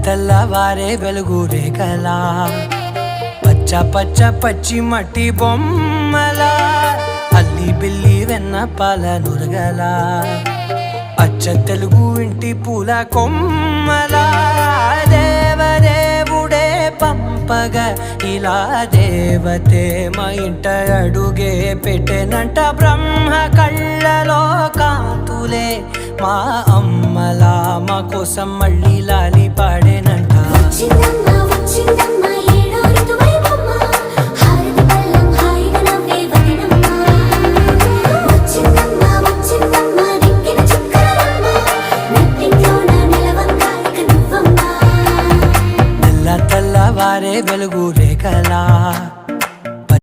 తెల్లవారే వెలుగు రేఖలా పచ్చ పచ్చ పచ్చి మట్టి బొమ్మలా అల్లి బిల్లి వెన్న పాల నురగలా అచ్చ తెలుగు ఇంటి పూల కొమ్మలా దేవదేవుడే పంపగా ఇలా దేవతే మా ఇంట అడుగే పెట్టెనంట బ్రహ్మ కళ్ళలో కాంతులే మా అమ్మలా మా కోసం మళ్ళీ లాలి పాడేనంట తెల్లవారే వెలుగు